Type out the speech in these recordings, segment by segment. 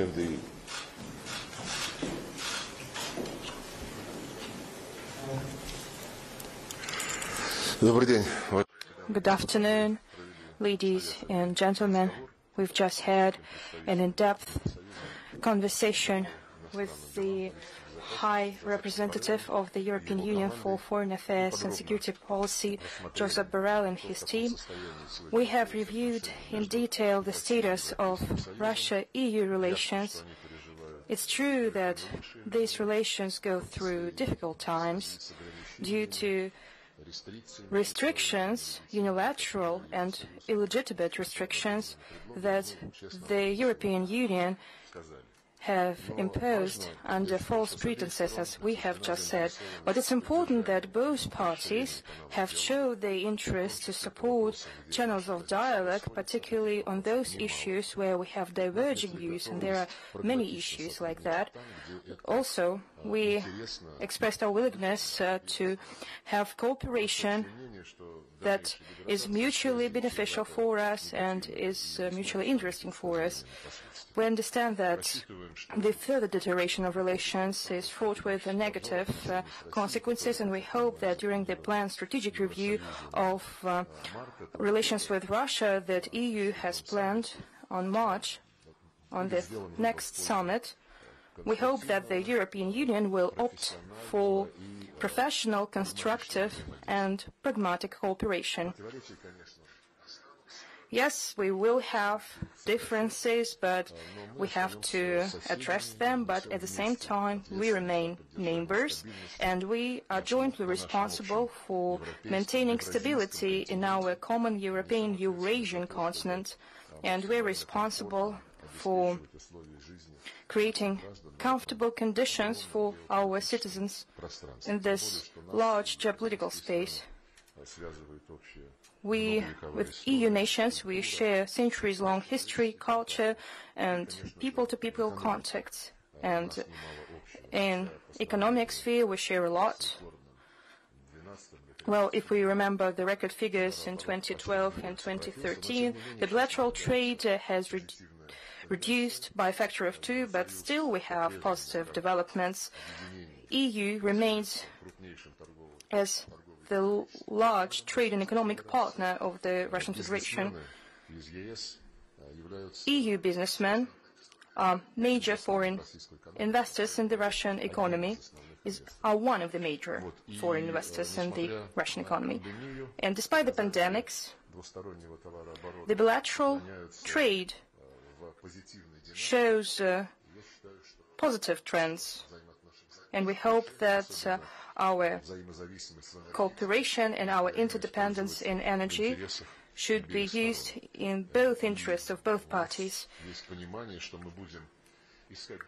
joined the EU. Good afternoon, ladies and gentlemen. We've just had an in-depth conversation with the High Representative of the European Union for Foreign Affairs and Security Policy, Josep Borrell, and his team. We have reviewed in detail the status of Russia-EU relations. It's true that these relations go through difficult times due to restrictions, unilateral and illegitimate restrictions that the European Union have imposed under false pretenses, as we have just said. But it's important that both parties have shown their interest to support channels of dialogue, particularly on those issues where we have diverging views, and there are many issues like that. Also, we expressed our willingness to have cooperation that is mutually beneficial for us and is mutually interesting for us. We understand that the further deterioration of relations is fraught with negative consequences, and we hope that during the planned strategic review of relations with Russia that EU has planned on March, on the next summit, we hope that the European Union will opt for professional, constructive and pragmatic cooperation. Yes, we will have differences, but we have to address them. But at the same time, we remain neighbors, and we are jointly responsible for maintaining stability in our common European Eurasian continent, and we're responsible for creating comfortable conditions for our citizens in this large geopolitical space. We, with EU nations, we share centuries-long history, culture, and people-to-people contacts. And in economic sphere, we share a lot. Well, if we remember the record figures in 2012 and 2013, the bilateral trade has reduced by a factor of 2, but still we have positive developments. EU remains as the large trade and economic partner of the Russian Federation. EU businessmen are major foreign investors in the Russian economy, are one of the major foreign investors in the Russian economy. And despite the pandemics, the bilateral trade shows positive trends, and we hope that our cooperation and our interdependence in energy should be used in both interests of both parties.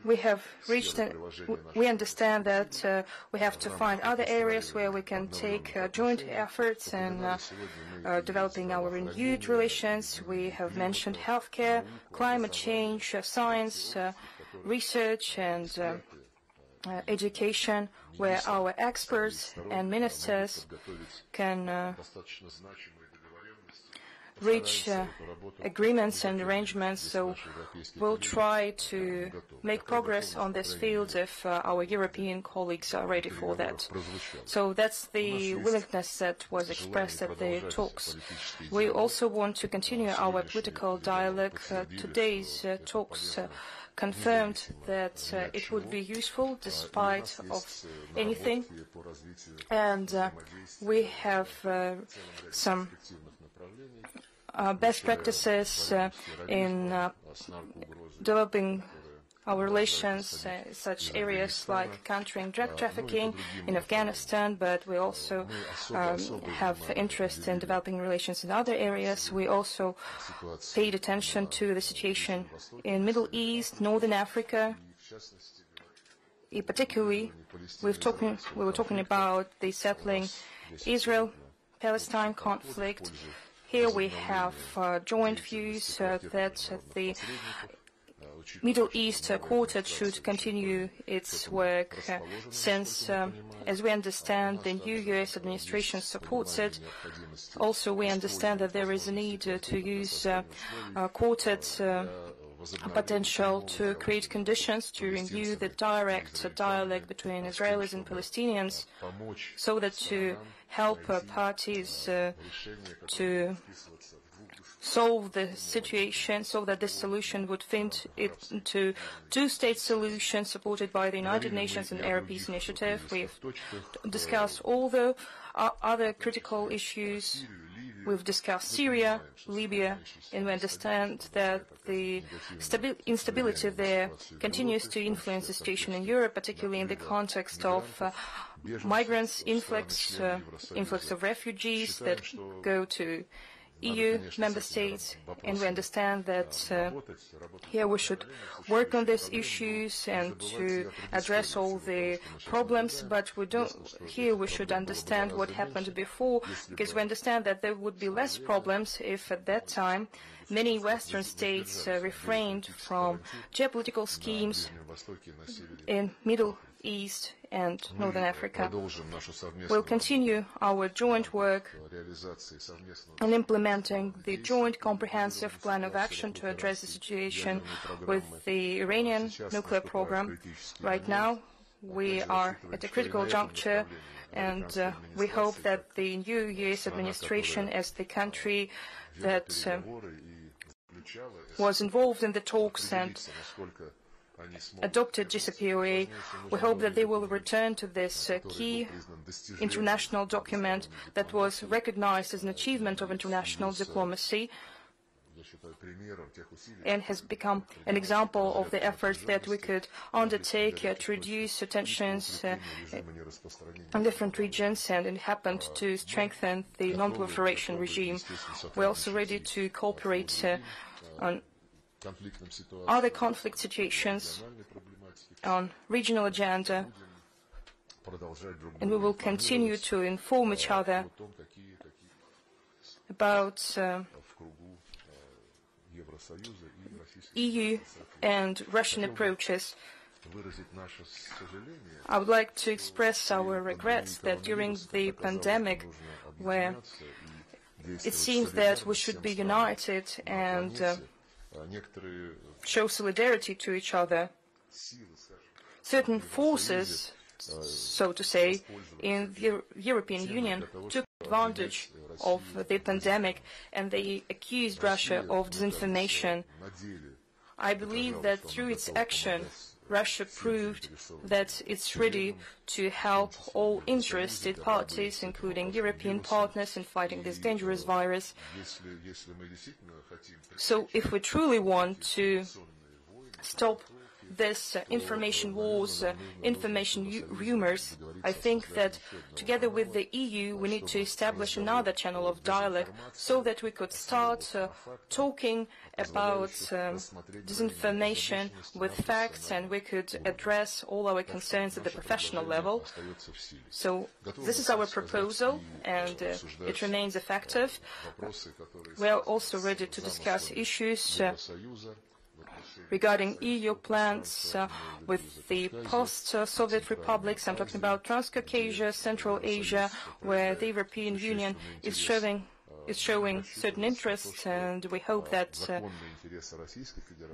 We understand that we have to find other areas where we can take joint efforts in developing our renewed relations. We have mentioned healthcare, climate change, science, research, and education, where our experts and ministers can reach agreements and arrangements. So we'll try to make progress on this field if our European colleagues are ready for that. So that's the willingness that was expressed at the talks. We also want to continue our political dialogue. Today's talks confirmed that it would be useful despite of anything, and we have some best practices in developing our relations, such areas like countering drug trafficking in Afghanistan, but we also have interest in developing relations in other areas. We also paid attention to the situation in Middle East, Northern Africa. Particularly, we were talking about the settling Israel-Palestine conflict. Here we have joint views that the Middle East Quartet should continue its work since, as we understand, the new U.S. administration supports it. Also, we understand that there is a need to use Quartet potential to create conditions to renew the direct dialogue between Israelis and Palestinians, so that to help parties to solve the situation, so that this solution would fit into two-state solution supported by the United Nations and Arab Peace Initiative. We've discussed all the other critical issues. We've discussed Syria, Libya, and we understand that the instability there continues to influence the situation in Europe, particularly in the context of migrants, influx of refugees that go to EU member states, and we understand that here we should work on these issues and to address all the problems, but here we should understand what happened before, because we understand that there would be less problems if at that time many Western states refrained from geopolitical schemes in Middle East and Northern Africa. We'll continue our joint work in implementing the joint comprehensive plan of action to address the situation with the Iranian nuclear program. Right now, we are at a critical juncture, and we hope that the new U.S. administration, as the country that was involved in the talks and adopted JCPOA, we hope that they will return to this key international document that was recognized as an achievement of international diplomacy and has become an example of the efforts that we could undertake to reduce tensions in different regions, and it happened to strengthen the non-proliferation regime. We're also ready to cooperate on other conflict situations, on regional agenda, and we will continue to inform each other about EU and Russian approaches. I would like to express our regrets that during the pandemic, where it seems that we should be united and show solidarity to each other, certain forces, so to say, in the European Union took advantage of the pandemic and they accused Russia of disinformation. I believe that through its action, Russia proved that it's ready to help all interested parties, including European partners, in fighting this dangerous virus. So if we truly want to stop this information wars, information rumors, I think that together with the EU we need to establish another channel of dialogue so that we could start talking about disinformation with facts, and we could address all our concerns at the professional level. So this is our proposal, and it remains effective. We are also ready to discuss issues regarding EU plans with the post-Soviet republics. I'm talking about Transcaucasia, Central Asia, where the European Union is showing certain interests, and we hope that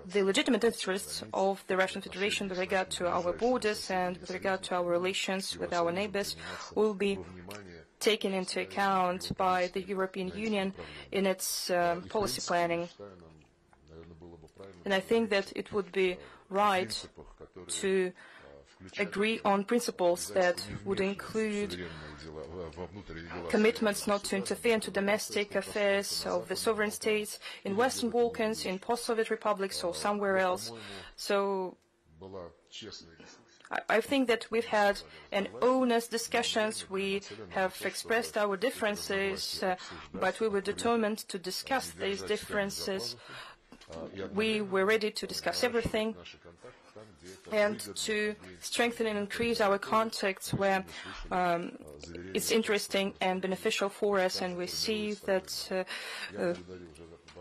the legitimate interests of the Russian Federation with regard to our borders and with regard to our relations with our neighbors will be taken into account by the European Union in its policy planning. And I think that it would be right to agree on principles that would include commitments not to interfere into domestic affairs of the sovereign states in Western Balkans, in post-Soviet republics, or somewhere else. So I think that we've had an honest discussions. We have expressed our differences, but we were determined to discuss these differences. We were ready to discuss everything and to strengthen and increase our contacts where it's interesting and beneficial for us, and we see that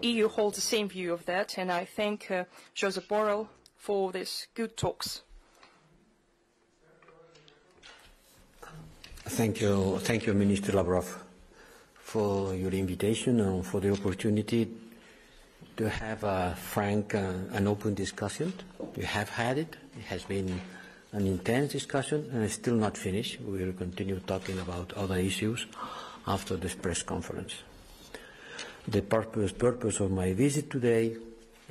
EU holds the same view of that, and I thank Josep Borrell for these good talks. Thank you, Minister Lavrov, for your invitation and for the opportunity to have a frank and open discussion. We have had it. It has been an intense discussion, and it's still not finished. We will continue talking about other issues after this press conference. The purpose of my visit today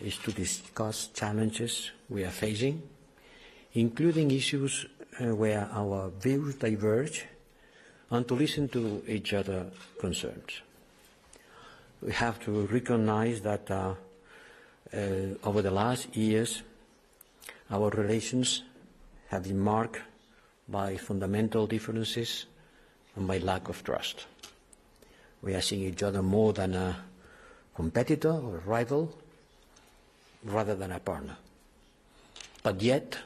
is to discuss challenges we are facing, including issues where our views diverge, and to listen to each other's concerns. We have to recognize that over the last years, our relations have been marked by fundamental differences and by lack of trust. We are seeing each other more than a competitor or a rival, rather than a partner. But yet,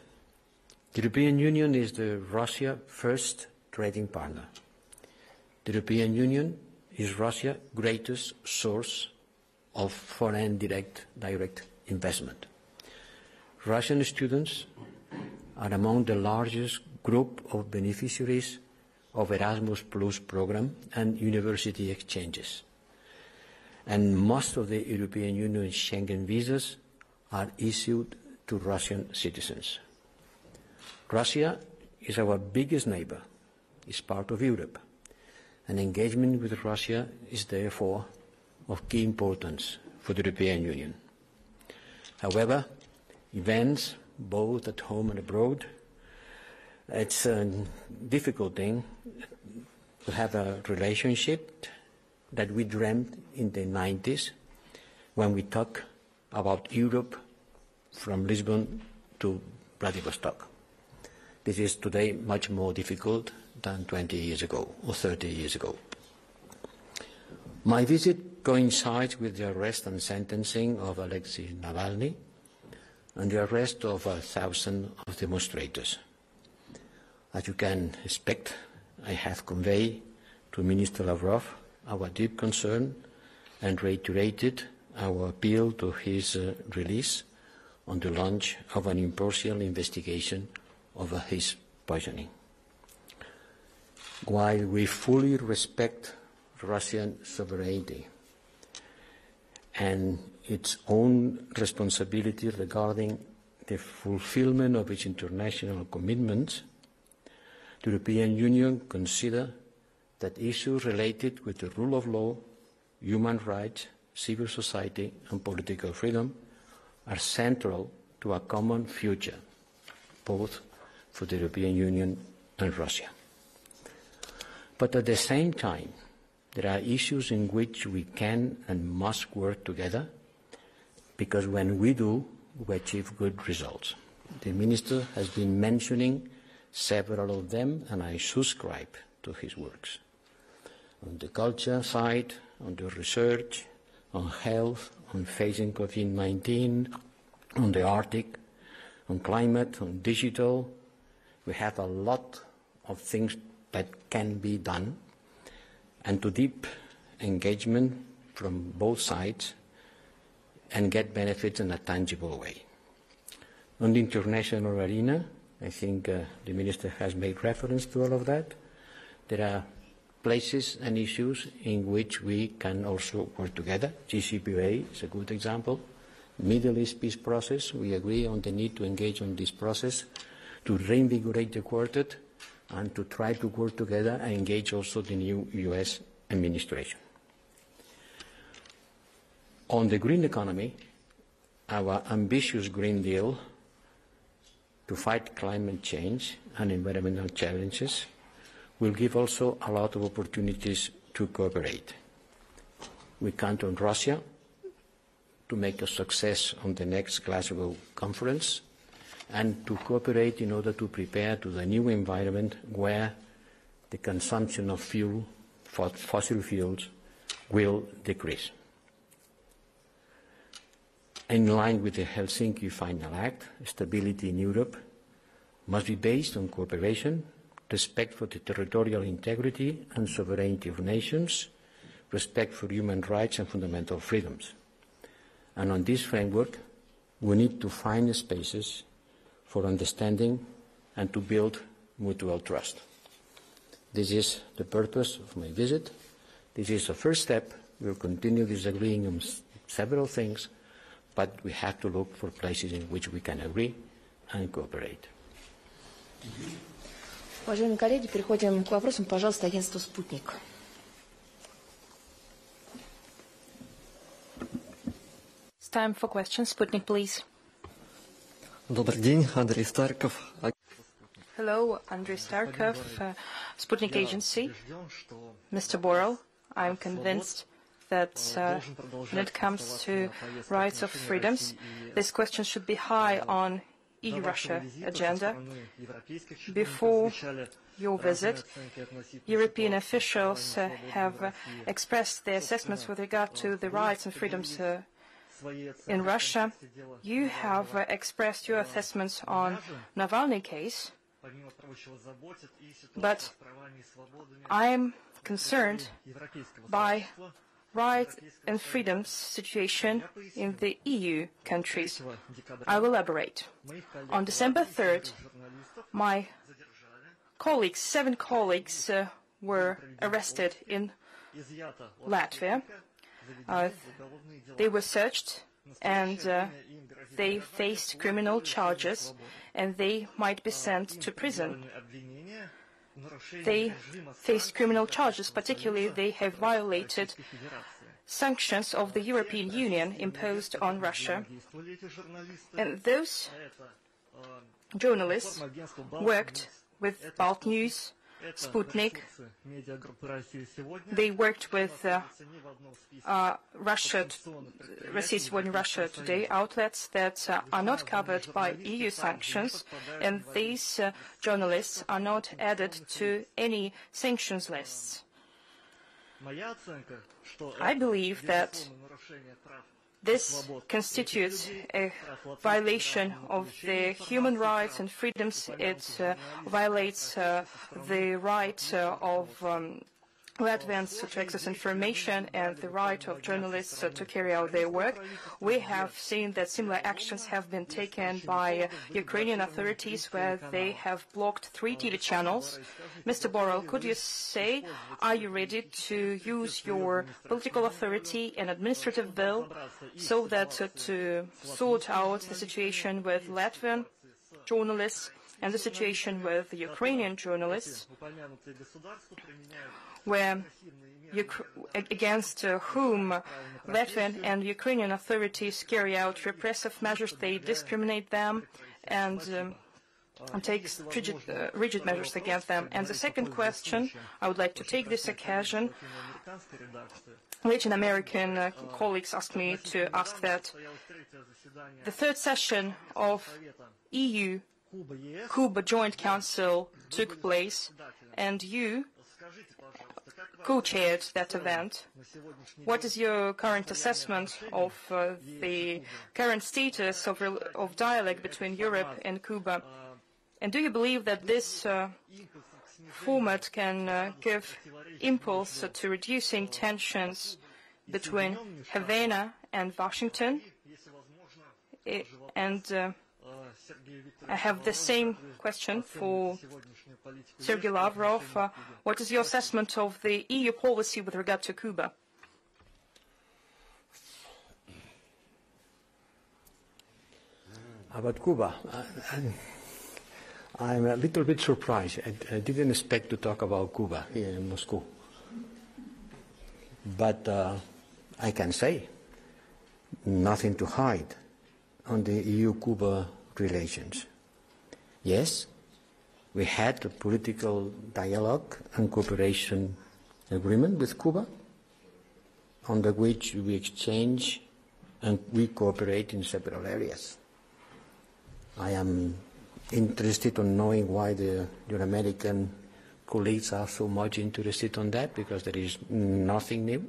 the European Union is the Russia's first trading partner. The European Union is Russia's greatest source of foreign direct investment. Russian students are among the largest group of beneficiaries of Erasmus Plus program and university exchanges. And most of the European Union Schengen visas are issued to Russian citizens. Russia is our biggest neighbor, is part of Europe, and engagement with Russia is therefore of key importance for the European Union. However, events, both at home and abroad, it's a difficult thing to have a relationship that we dreamt in the 90s when we talk about Europe from Lisbon to Vladivostok. This is today much more difficult than 20 years ago or 30 years ago. My visit coincides with the arrest and sentencing of Alexei Navalny and the arrest of thousands of demonstrators. As you can expect, I have conveyed to Minister Lavrov our deep concern and reiterated our appeal to his release on the launch of an impartial investigation of his poisoning. While we fully respect Russian sovereignty and its own responsibility regarding the fulfillment of its international commitments, the European Union considers that issues related with the rule of law, human rights, civil society and political freedom are central to a common future, both for the European Union and Russia. But at the same time, there are issues in which we can and must work together, because when we do, we achieve good results. The Minister has been mentioning several of them, and I subscribe to his works. On the culture side, on the research, on health, on facing COVID-19, on the Arctic, on climate, on digital, we have a lot of things that can be done, and to deep engagement from both sides and get benefits in a tangible way. On the international arena, I think the Minister has made reference to all of that. There are places and issues in which we can also work together. GCPOA is a good example. Middle East peace process, we agree on the need to engage on this process, to reinvigorate the quartet, and to try to work together and engage also the new US administration. On the green economy, our ambitious Green Deal to fight climate change and environmental challenges will give also a lot of opportunities to cooperate. We count on Russia to make a success on the next Glasgow conference and to cooperate in order to prepare to the new environment where the consumption of fuel, fossil fuels, will decrease. In line with the Helsinki Final Act, stability in Europe must be based on cooperation, respect for the territorial integrity and sovereignty of nations, respect for human rights and fundamental freedoms. And on this framework, we need to find spaces for understanding and to build mutual trust. This is the purpose of my visit. This is a first step. We will continue disagreeing on several things, but we have to look for places in which we can agree and cooperate. Уважаемые коллеги, переходим к вопросам. Пожалуйста, агентство «Спутник». It's time for questions. Sputnik, please. Добрый день, Андрей Старков. Hello, Andrei Starkov, Sputnik Agency. Mr. Borrell, I'm convinced that when it comes to rights of freedoms, this question should be high on EU-Russia agenda. Before your visit, European officials have expressed their assessments with regard to the rights and freedoms in Russia. You have expressed your assessments on Navalny case, but I am concerned by rights and freedoms situation in the EU countries. I will elaborate. On December 3rd, my colleagues, 7 colleagues, were arrested in Latvia. They were searched and they faced criminal charges and they might be sent to prison. They faced criminal charges, particularly they have violated sanctions of the European Union imposed on Russia. And those journalists worked with Balt News, Sputnik. They worked with Russia Today outlets that are not covered by EU sanctions, and these journalists are not added to any sanctions lists. I believe that this constitutes a violation of the human rights and freedoms. It violates the right of Latvians to access information and the right of journalists to carry out their work. We have seen that similar actions have been taken by Ukrainian authorities where they have blocked 3 TV channels. Mr. Borrell, could you say, are you ready to use your political authority and administrative will so that to sort out the situation with Latvian journalists and the situation with the Ukrainian journalists, where against whom Latvian and Ukrainian authorities carry out repressive measures, they discriminate them and take rigid measures against them. And the second question, I would like to take this occasion. Latin American colleagues asked me to ask that the 3rd session of EU-Cuba Joint Council took place, and you co-chaired that event. What is your current assessment of the current status of dialogue between Europe and Cuba? And do you believe that this format can give impulse to reducing tensions between Havana and Washington? And I have the same question for Sergey Lavrov. What is your assessment of the EU policy with regard to Cuba? About Cuba, I'm a little bit surprised. I didn't expect to talk about Cuba here in Moscow. But I can say nothing to hide on the EU-Cuba relations. Yes, we had a political dialogue and cooperation agreement with Cuba, under which we exchange and we cooperate in several areas. I am interested in knowing why your American colleagues are so much interested on that, because there is nothing new.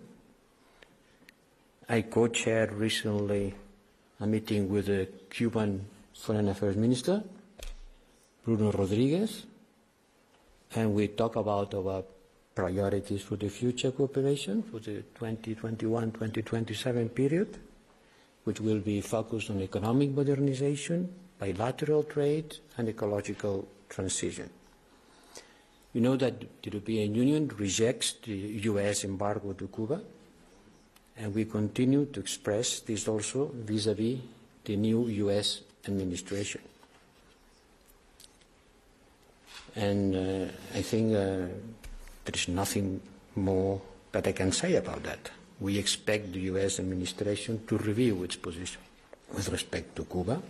I co-chaired recently a meeting with the Cuban Foreign Affairs Minister, Bruno Rodriguez, and we talk about our priorities for the future cooperation for the 2021-2027 period, which will be focused on economic modernization, bilateral trade, and ecological transition. You know that the European Union rejects the U.S. embargo to Cuba, And we continue to express this also vis-à-vis the new US administration. And I think there is nothing more that I can say about that. We expect the US administration to review its position with respect to Cuba,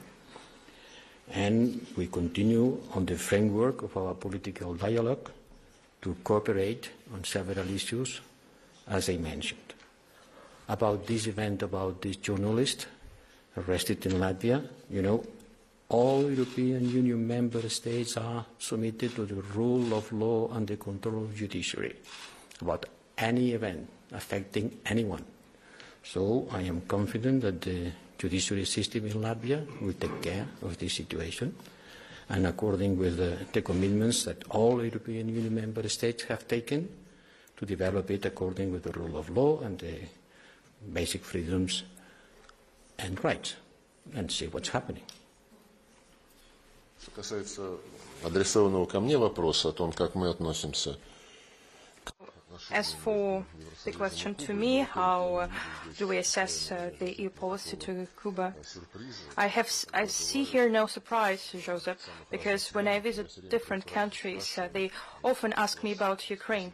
and we continue on the framework of our political dialogue to cooperate on several issues, as I mentioned. About this event, about this journalist arrested in Latvia, you know, all European Union member states are submitted to the rule of law and the control of judiciary about any event affecting anyone. So I am confident that the judiciary system in Latvia will take care of this situation, and according with the commitments that all European Union member states have taken to develop it according with the rule of law and the basic freedoms and rights, and see what's happening. Что касается адресованного ко мне вопроса о том, как мы относимся. As for the question to me, how do we assess the EU policy to Cuba? I see here no surprise, Josep, because when I visit different countries, they often ask me about Ukraine,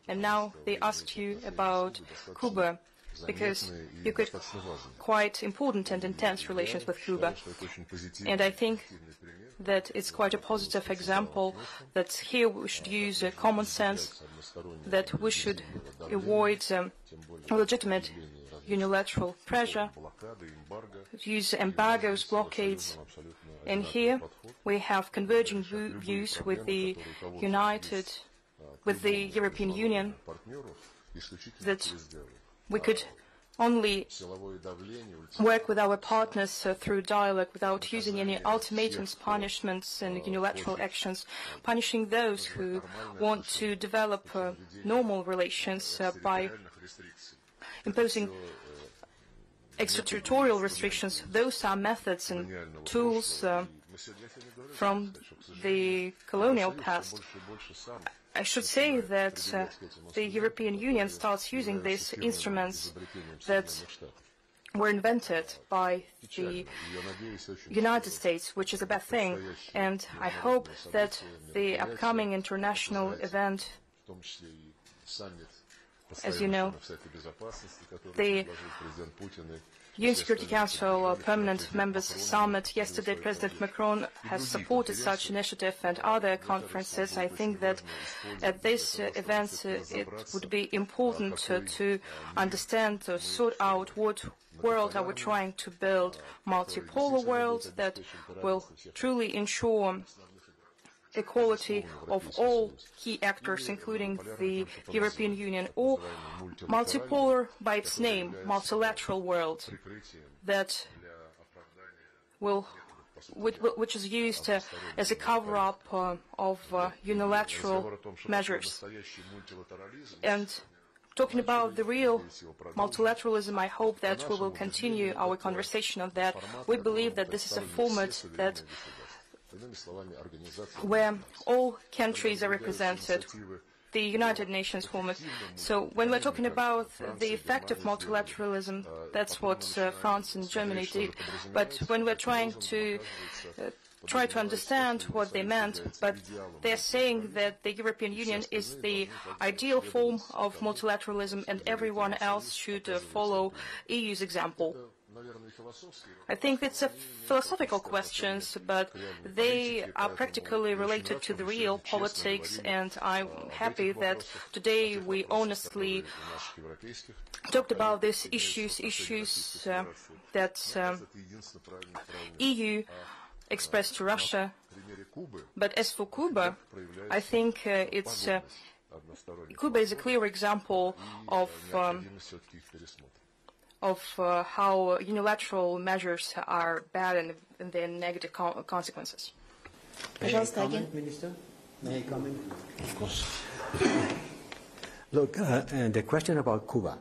and now they asked you about Cuba, because you got quite important and intense relations with Cuba. And I think that it's quite a positive example that here we should use common sense, that we should avoid illegitimate unilateral pressure, use embargoes, blockades. And here we have converging views with the European Union, that we could only work with our partners through dialogue without using any ultimatums, punishments and unilateral actions, punishing those who want to develop normal relations by imposing extraterritorial restrictions. Those are methods and tools from the colonial past. I should say that the European Union starts using these instruments that were invented by the United States, which is a bad thing. And I hope that the upcoming international event, as you know, the UN Security Council Permanent Members Summit, yesterday President Macron has supported such initiative and other conferences. I think that at this event it would be important to understand, to sort out what world are we trying to build, multipolar world that will truly ensure equality of all key actors, including the European Union, or multipolar by its name, multilateral world, that which is used as a cover-up of unilateral measures. And talking about the real multilateralism, I hope that we will continue our conversation on that. We believe that this is a format that where all countries are represented, the United Nations format. So when we're talking about the effect of multilateralism, that's what France and Germany did. But when we're trying to understand what they meant, but they're saying that the European Union is the ideal form of multilateralism and everyone else should follow EU's example. I think it's a philosophical questions, but they are practically related to the real politics, and I'm happy that today we honestly talked about these issues that EU expressed to Russia. But as for Cuba, I think Cuba is a clear example of how unilateral measures are bad and their negative consequences. May I comment, Minister? May I comment? Of course. Look, the question about Cuba,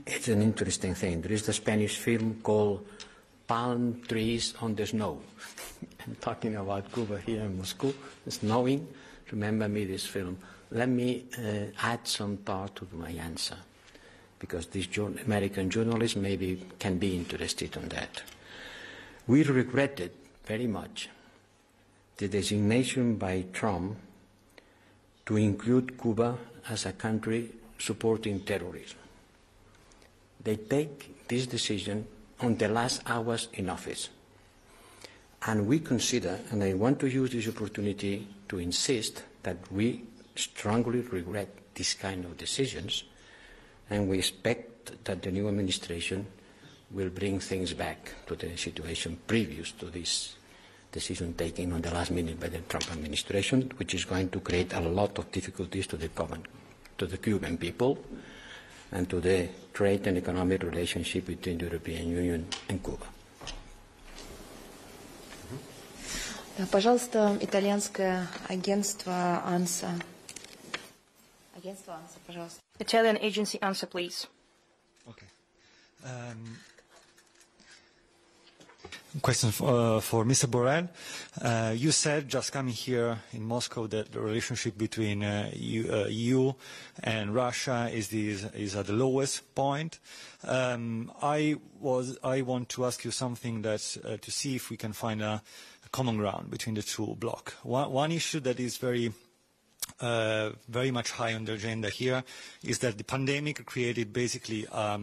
it's an interesting thing. There is the Spanish film called Palm Trees on the Snow. I'm talking about Cuba here in Moscow, snowing. Remember me this film. Let me add some part to my answer. because these American journalists maybe can be interested in that. We regretted very much the designation by Trump to include Cuba as a country supporting terrorism. They take this decision on the last hours in office. And we consider, and I want to use this opportunity to insist that we strongly regret this kind of decisions, and we expect that the new administration will bring things back to the situation previous to this decision taken on the last minute by the Trump administration, which is going to create a lot of difficulties to the Cuban people and to the trade and economic relationship between the European Union and Cuba. Пожалуйста, итальянское агентство АНСА. Агентство АНСА, пожалуйста. Italian agency answer, please. Okay. Question for Mr. Borrell. You said, just coming here in Moscow, that the relationship between EU and Russia is at the lowest point. I want to ask you something that to see if we can find a common ground between the two blocs. One issue that is very much high on the agenda here is that the pandemic created basically a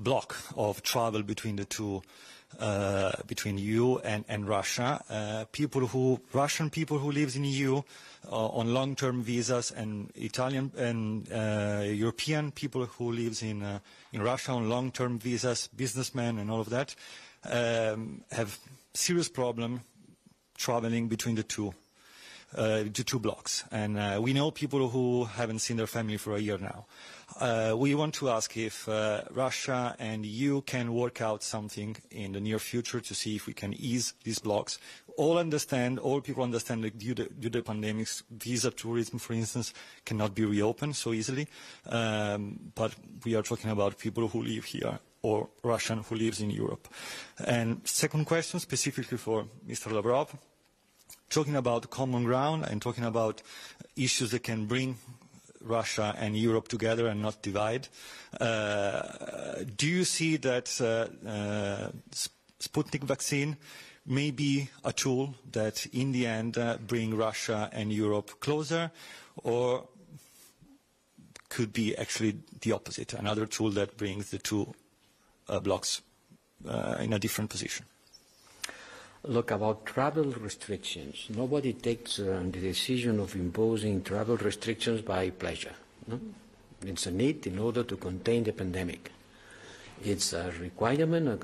block of travel between the two, between EU and Russia. Russian people who live in EU on long-term visas, and Italian and European people who live in Russia on long-term visas, businessmen and all of that, have serious problem traveling between the two blocks. And we know people who haven't seen their family for a year now. We want to ask if Russia and EU can work out something in the near future to see if we can ease these blocks. All people understand that due to the pandemics, visa tourism, for instance, cannot be reopened so easily. But we are talking about people who live here or Russian who lives in Europe. And second question, specifically for Mr. Lavrov, talking about common ground and talking about issues that can bring Russia and Europe together and not divide. Do you see that Sputnik vaccine may be a tool that in the end bring Russia and Europe closer, or could be actually the opposite, another tool that brings the two blocs in a different position? Look, about travel restrictions, nobody takes the decision of imposing travel restrictions by pleasure. No? It's a need in order to contain the pandemic. It's a requirement, a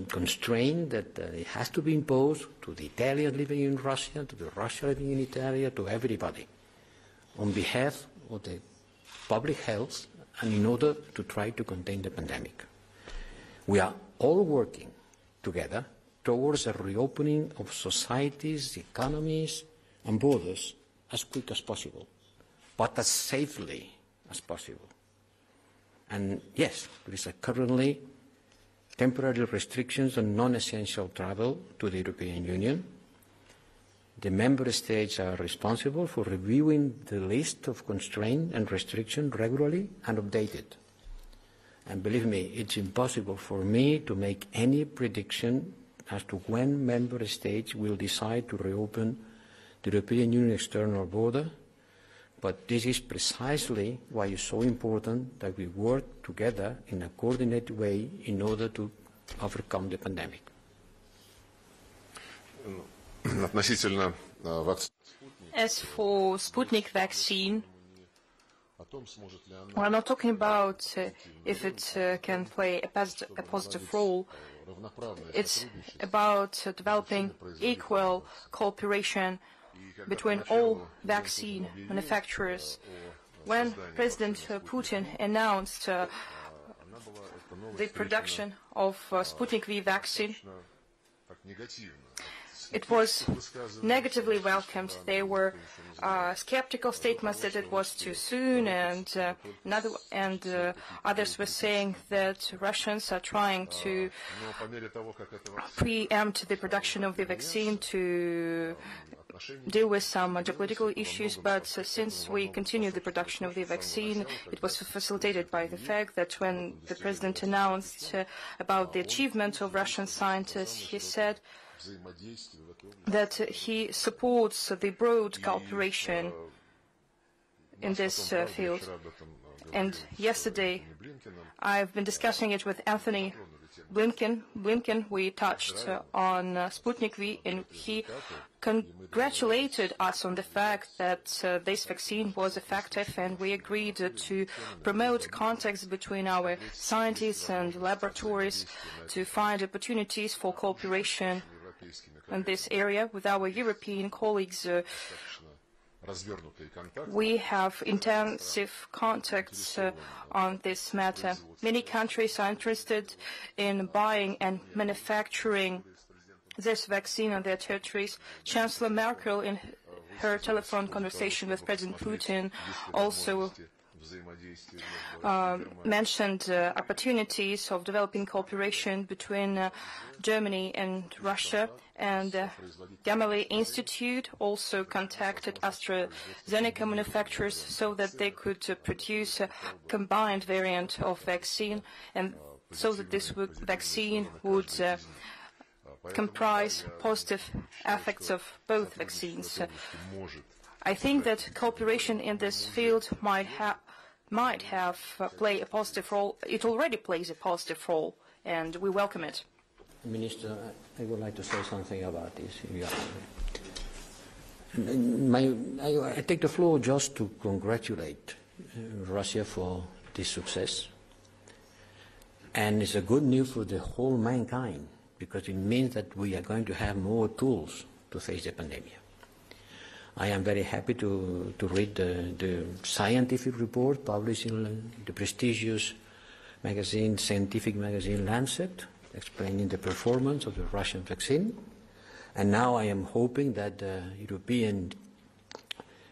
constraint that it has to be imposed to the Italians living in Russia, to the Russians living in Italy, to everybody, on behalf of the public health and in order to try to contain the pandemic. We are all working together towards a reopening of societies, economies, and borders as quick as possible, but as safely as possible. And yes, there is currently temporary restrictions on non-essential travel to the European Union. The member states are responsible for reviewing the list of constraints and restrictions regularly and updated. And believe me, it's impossible for me to make any prediction as to when member states will decide to reopen the European Union external border, but this is precisely why it's so important that we work together in a coordinated way in order to overcome the pandemic. As for Sputnik vaccine, we're not talking about if it can play a positive role. It's about developing equal cooperation between all vaccine manufacturers. When President Putin announced the production of Sputnik V vaccine, it was negatively welcomed. There were skeptical statements that it was too soon, and others were saying that Russians are trying to preempt the production of the vaccine to deal with some geopolitical issues, but since we continued the production of the vaccine, it was facilitated by the fact that when the President announced about the achievement of Russian scientists, he said that he supports the broad cooperation in this field. And yesterday, I've been discussing it with Anthony Blinken. We touched on Sputnik V, and he congratulated us on the fact that this vaccine was effective, and we agreed to promote contacts between our scientists and laboratories to find opportunities for cooperation in this area with our European colleagues. We have intensive contacts on this matter. Many countries are interested in buying and manufacturing this vaccine on their territories. Chancellor Merkel, in her telephone conversation with President Putin, also mentioned opportunities of developing cooperation between Germany and Russia, and Gamaleya Institute also contacted AstraZeneca manufacturers so that they could produce a combined variant of vaccine, and so that this vaccine would comprise positive effects of both vaccines. I think that cooperation in this field might have played a positive role. It already plays a positive role, and we welcome it. Minister, I would like to say something about this. I take the floor just to congratulate Russia for this success. And it's a good news for the whole mankind, because it means that we are going to have more tools to face the pandemic. I am very happy to read the scientific report published in the prestigious magazine, scientific magazine Lancet, explaining the performance of the Russian vaccine. And now I am hoping that the European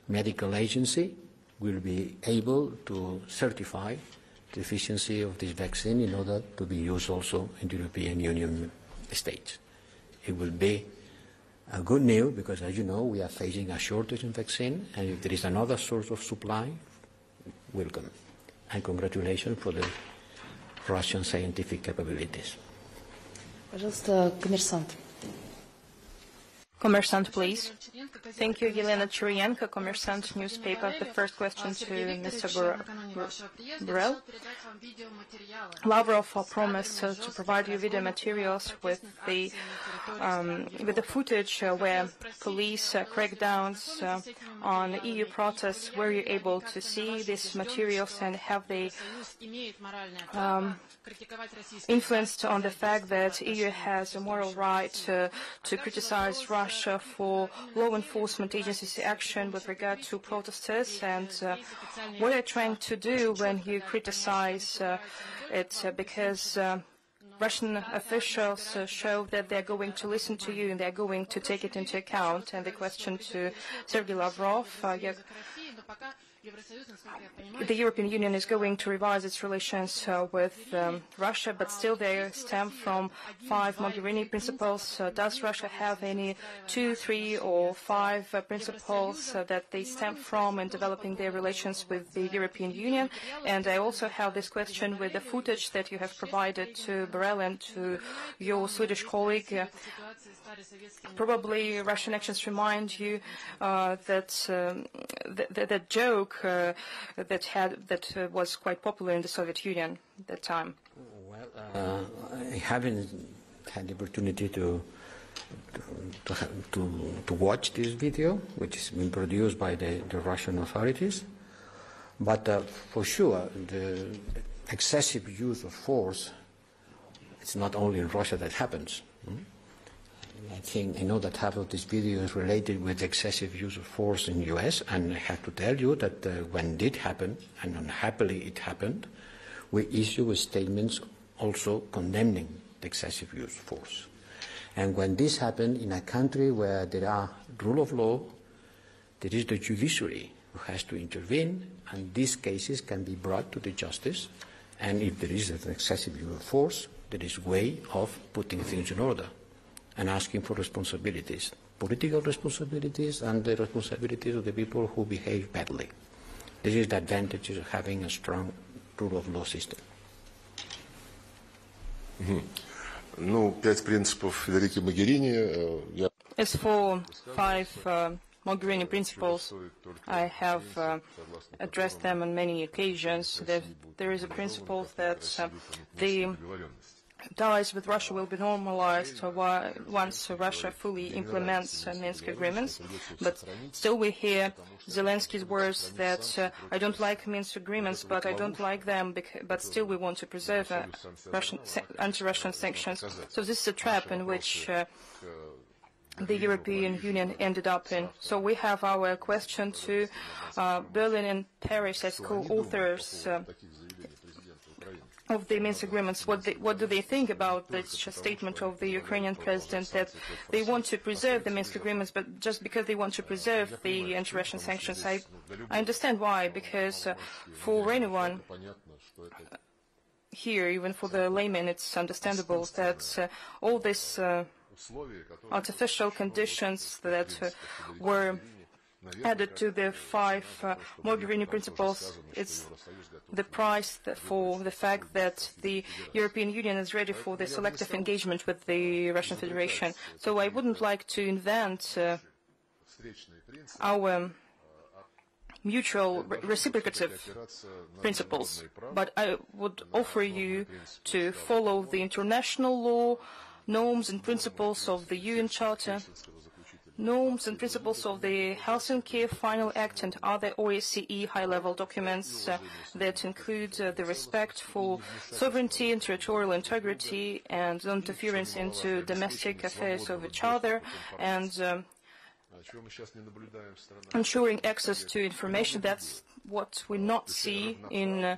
Medical Agency will be able to certify the efficiency of this vaccine in order to be used also in the European Union states. It will be a good news because, as you know, we are facing a shortage in vaccine, and if there is another source of supply, welcome. And congratulations for the Russian scientific capabilities. Пожалуйста, коммерсант. Kommersant, please. Thank you, Yelena Churyenko, Kommersant newspaper. The first question to Mr. Borrell. Lavrov promised to provide you video materials with the footage where police crackdowns on EU protests. Were you able to see these materials, and have they influenced on the fact that EU has a moral right to criticize Russia for law enforcement agencies' action with regard to protesters? And what are you trying to do when you criticize it? Because Russian officials show that they're going to listen to you and they're going to take it into account. And the question to Sergey Lavrov, the European Union is going to revise its relations with Russia, but still they stem from 5 Mogherini principles. Does Russia have any 2, 3, or 5 principles that they stem from in developing their relations with the European Union? And I also have this question with the footage that you have provided to Borrell and to your Swedish colleague. Probably Russian actions remind you that the joke that was quite popular in the Soviet Union at that time. Well, I haven't had the opportunity to watch this video, which has been produced by the Russian authorities. But for sure, the excessive use of force, it's not only in Russia that happens. I know that half of this video is related with excessive use of force in the US, and I have to tell you that when it did happen, and unhappily it happened, we issued statements also condemning the excessive use of force. And when this happened in a country where there are rule of law, there is the judiciary who has to intervene, and these cases can be brought to the justice, and if there is an excessive use of force, there is a way of putting things in order and asking for responsibilities. political responsibilities and the responsibilities of the people who behave badly. This is the advantage of having a strong rule of law system. Ну, 5 принципов Федерики Могерини. As for 5 Mogherini principles, I have addressed them on many occasions. There is a principle that the ties with Russia will be normalized once Russia fully implements Minsk agreements. But still we hear Zelensky's words that I don't like Minsk agreements, but I don't like them, but still we want to preserve anti-Russian sanctions. So this is a trap in which the European Union ended up in. So we have our question to Berlin and Paris as co-authors of the Minsk agreements. What do they think about this statement of the Ukrainian president that they want to preserve the Minsk agreements, but just because they want to preserve the anti-Russian sanctions? I understand why, because for anyone here, even for the layman, it's understandable that all these artificial conditions that were added to the 5 Mogherini principles, it's the price for the fact that the European Union is ready for the selective engagement with the Russian Federation. So I wouldn't like to invent our mutual reciprocative principles, but I would offer you to follow the international law, norms and principles of the UN Charter, norms and principles of the Helsinki Final Act and other OSCE high-level documents that include the respect for sovereignty and territorial integrity and non-interference into domestic affairs of each other, and ensuring access to information. That's what we not see in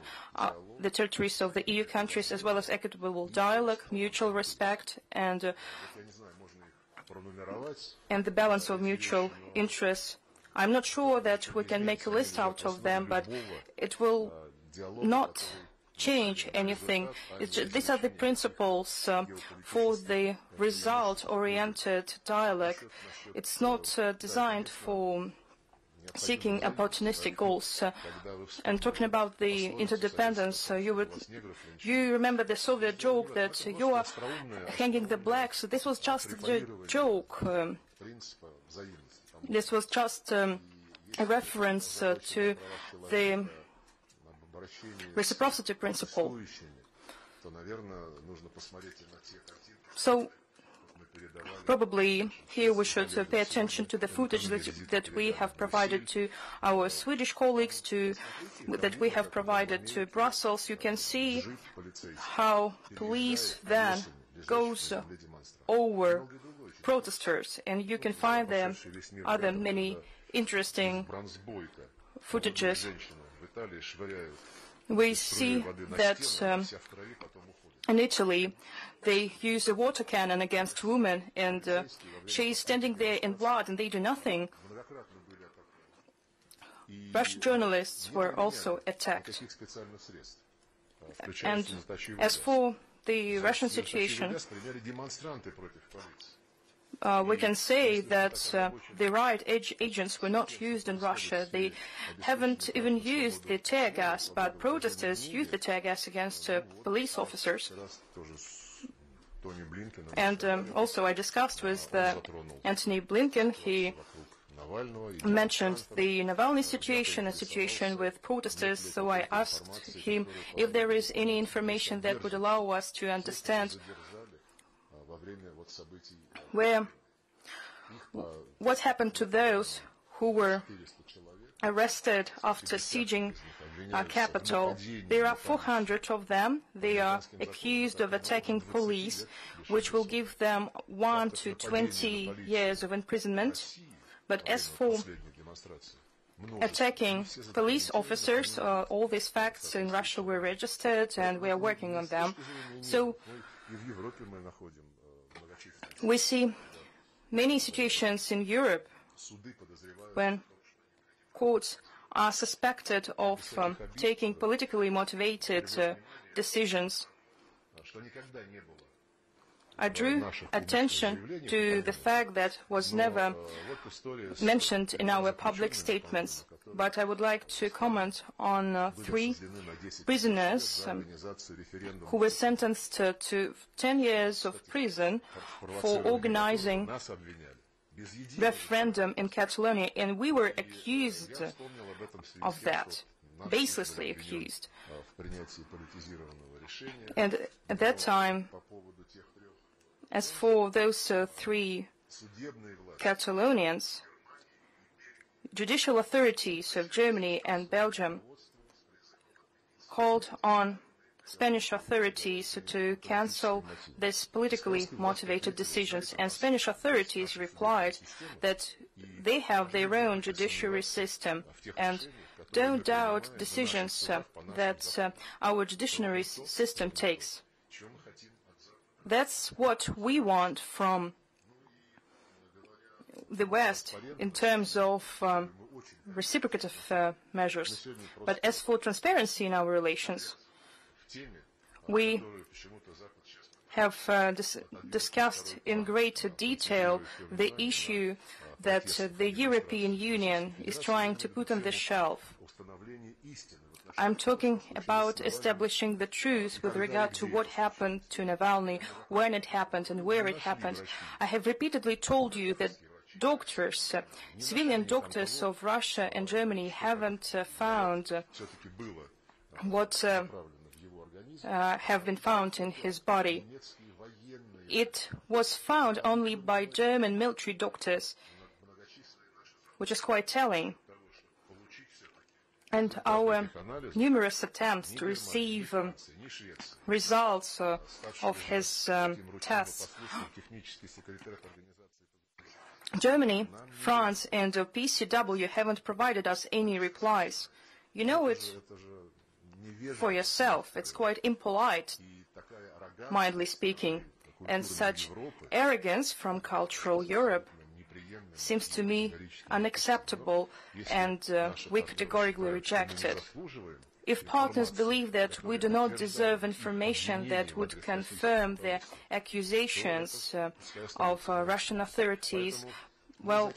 the territories of the EU countries, as well as equitable dialogue, mutual respect, and the balance of mutual interests. I'm not sure that we can make a list out of them, but it will not change anything. These are the principles for the result-oriented dialogue. It's not designed for seeking opportunistic goals. And talking about the interdependence, you remember the Soviet joke that you are hanging the blacks. This was just a joke. This was just a reference to the reciprocity principle. So probably here we should pay attention to the footage that we have provided to our Swedish colleagues, that we have provided to Brussels. You can see how police then goes over protesters, and you can find there other many interesting footages. We see that in Italy they use a water cannon against a woman, and she is standing there in blood, and they do nothing. Russian journalists were also attacked. And as for the Russian situation, we can say that the riot agents were not used in Russia. They haven't even used the tear gas, but protesters used the tear gas against police officers. And also I discussed with Antony Blinken. He mentioned the Navalny situation, a situation with protesters, so I asked him if there is any information that would allow us to understand what happened to those who were arrested after sieging our capital. There are 400 of them. They are accused of attacking police, which will give them 1 to 20 years of imprisonment. But as for attacking police officers, all these facts in Russia were registered, and we are working on them. So we see many situations in Europe when courts are suspected of taking politically motivated decisions. I drew attention to the fact that was never mentioned in our public statements, but I would like to comment on 3 prisoners who were sentenced to 10 years of prison for organizing referendum in Catalonia, and we were accused of that, baselessly accused. And at that time, as for those 3 Catalonians, judicial authorities of Germany and Belgium called on Spanish authorities to cancel these politically motivated decisions, and Spanish authorities replied that they have their own judiciary system and don't doubt decisions that our judiciary system takes. That's what we want from the West in terms of reciprocative measures. But as for transparency in our relations, we have discussed in great detail the issue that the European Union is trying to put on the shelf. I'm talking about establishing the truth with regard to what happened to Navalny, when it happened and where it happened. I have repeatedly told you that doctors, civilian doctors of Russia and Germany haven't found what have been found in his body. It was found only by German military doctors, which is quite telling. And our numerous attempts to receive results of his tests. Germany, France, and PCW haven't provided us any replies. You know it for yourself. It's quite impolite, mildly speaking, and such arrogance from cultural Europe seems to me unacceptable, and we categorically reject it. If partners believe that we do not deserve information that would confirm the accusations of Russian authorities, well,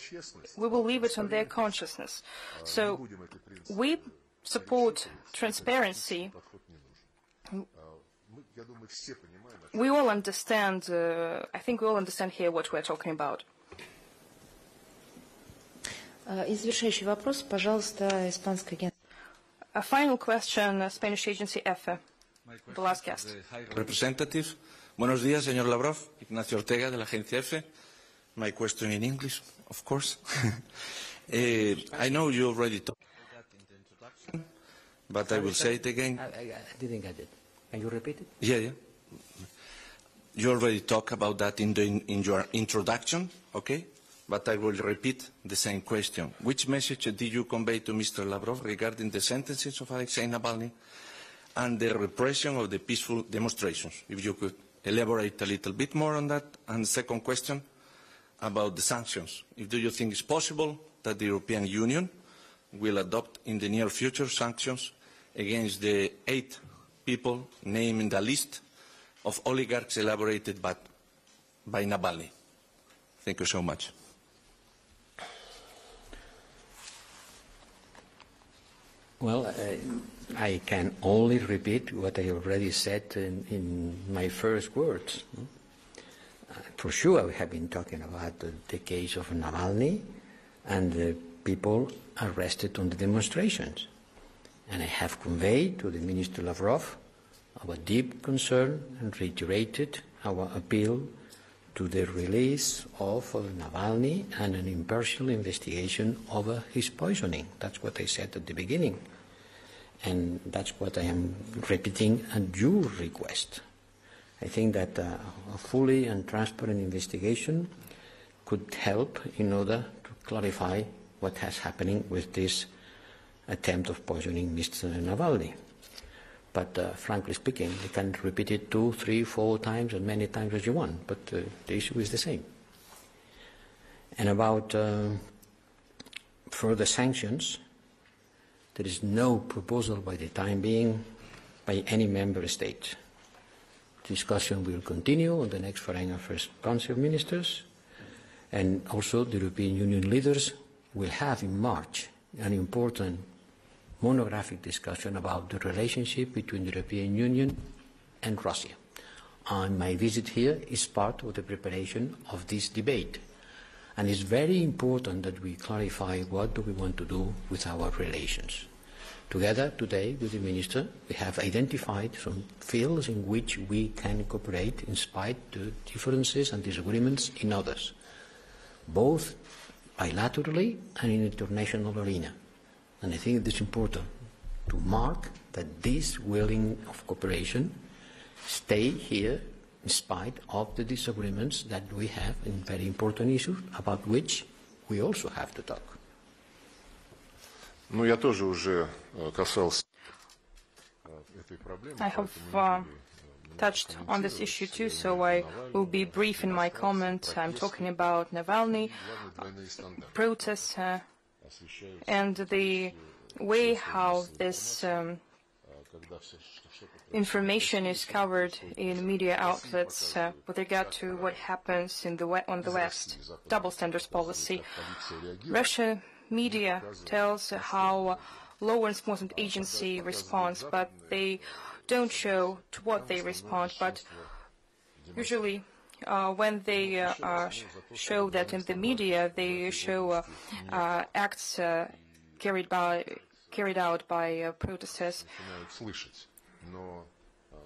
we will leave it on their consciousness. So we support transparency. We all understand, I think we all understand here what we're talking about. И завершающий вопрос, пожалуйста, испанское агентство. A final question, Spanish agency EFE, the last guest. Representative, buenos días, señor Lavrov. Ignacio Ortega, de la agencia EFE. My question in English, of course. I know you already talked about that in the introduction, but I will say it again. I didn't get it. Can you repeat it? Yeah. You already talked about that in your introduction, okay? But I will repeat the same question. Which message did you convey to Mr. Lavrov regarding the sentences of Alexei Navalny and the repression of the peaceful demonstrations? If you could elaborate a little bit more on that. And the second question about the sanctions. Do you think it's possible that the European Union will adopt in the near future sanctions against the 8 people named in the list of oligarchs elaborated by Navalny? Thank you so much. Well, I can only repeat what I already said in my first words. For sure, we have been talking about the case of Navalny and the people arrested on the demonstrations. And I have conveyed to the Minister Lavrov our deep concern and reiterated our appeal to the release of Navalny and an impartial investigation over his poisoning. That's what I said at the beginning. And that's what I am repeating at your request. I think that a fully and transparent investigation could help in order to clarify what has happening with this attempt of poisoning Mr. Navalny. But frankly speaking, you can repeat it 2, 3, 4 times, as many times as you want, but the issue is the same. And about further sanctions, there is no proposal by the time being by any member state. discussion will continue on the next Foreign Affairs Council of Ministers, and also the European Union leaders will have in March an important monographic discussion about the relationship between the European Union and Russia. And my visit here is part of the preparation of this debate. And it's very important that we clarify what do we want to do with our relations. Together today with the Minister, we have identified some fields in which we can cooperate in spite of the differences and disagreements in others, both bilaterally and in the international arena. And I think it is important to mark that this willing of cooperation stay here in spite of the disagreements that we have in very important issues about which we also have to talk. Ну, я тоже уже касался этой проблемы. I have touched on this issue too, so I will be brief in my comment. I'm talking about Navalny protests and the way how this information is covered in media outlets with regard to what happens in on the West, double standards policy. Russia media tells how law enforcement agency responds, but they don't show to what they respond. But usually when they show that in the media, they show acts carried out by protesters.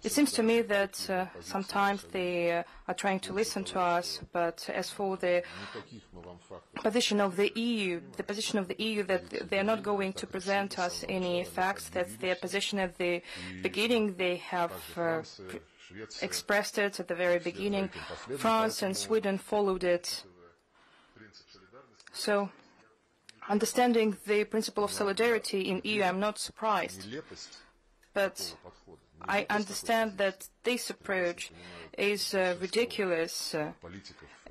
It seems to me that sometimes they are trying to listen to us, but as for the position of the EU, that they are not going to present us any facts, that's their position at the beginning. They have expressed it at the very beginning. France and Sweden followed it. So, understanding the principle of solidarity in EU, I'm not surprised. But I understand that this approach is ridiculous,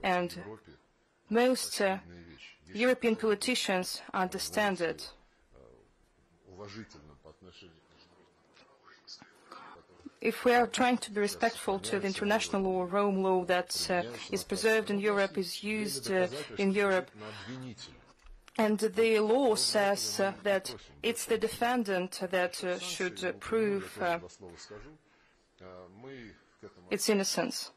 and most European politicians understand it. If we are trying to be respectful to the international law, Rome law that is preserved in Europe, is used in Europe, and the law says that it's the defendant that should prove its innocence.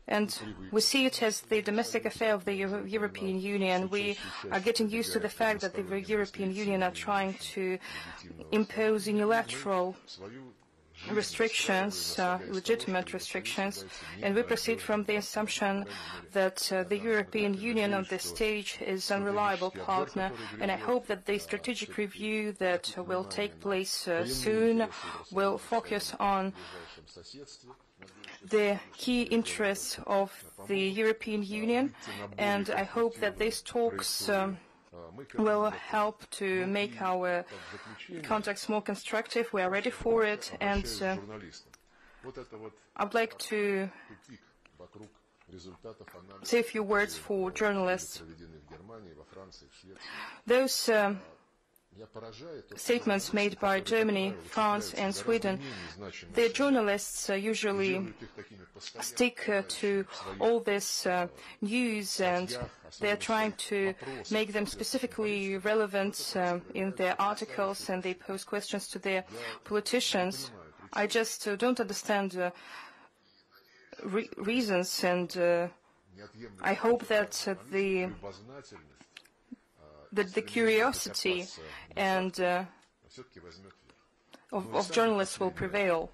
And we see it as the domestic affair of the European Union. We are getting used to the fact that the European Union are trying to impose unilateral restrictions, legitimate restrictions, and we proceed from the assumption that the European Union on this stage is an unreliable partner, and I hope that the strategic review that will take place soon will focus on the key interests of the European Union, and I hope that these talks will help to make our contacts more constructive. We are ready for it, and I'd like to say a few words for journalists. Those statements made by Germany, France and Sweden, the journalists usually stick to all this news, and they're trying to make them specifically relevant in their articles, and they pose questions to their politicians. I just don't understand reasons, and I hope that the curiosity and of journalists will prevail.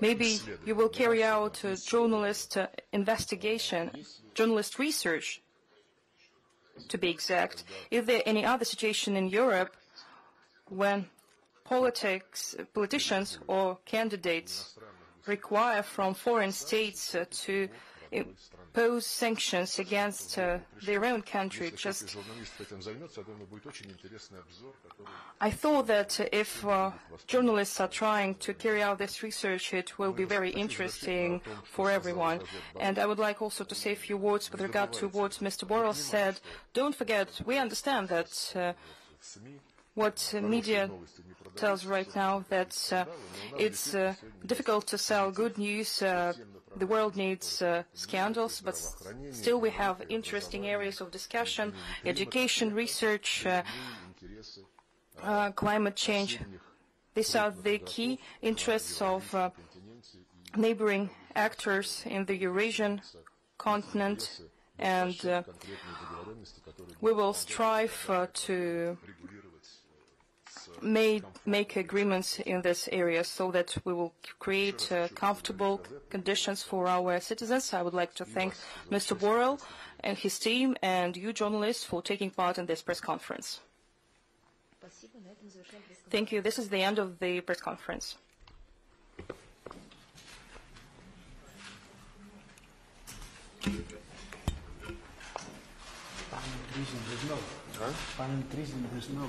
Maybe you will carry out a journalist investigation, journalist research, to be exact. Is there any other situation in Europe when politicians or candidates require from foreign states to impose sanctions against their own country? I thought that if journalists are trying to carry out this research, it will be very interesting for everyone. And I would like also to say a few words with regard to what Mr. Borrell said. Don't forget, we understand that what media tells right now, that it's difficult to sell good news. The world needs scandals, but still we have interesting areas of discussion: education, research, climate change. These are the key interests of neighboring actors in the Eurasian continent, and we will strive to make agreements in this area so that we will create comfortable conditions for our citizens. I would like to thank Mr. Borrell and his team and you journalists for taking part in this press conference. Thank you. This is the end of the press conference. There's no.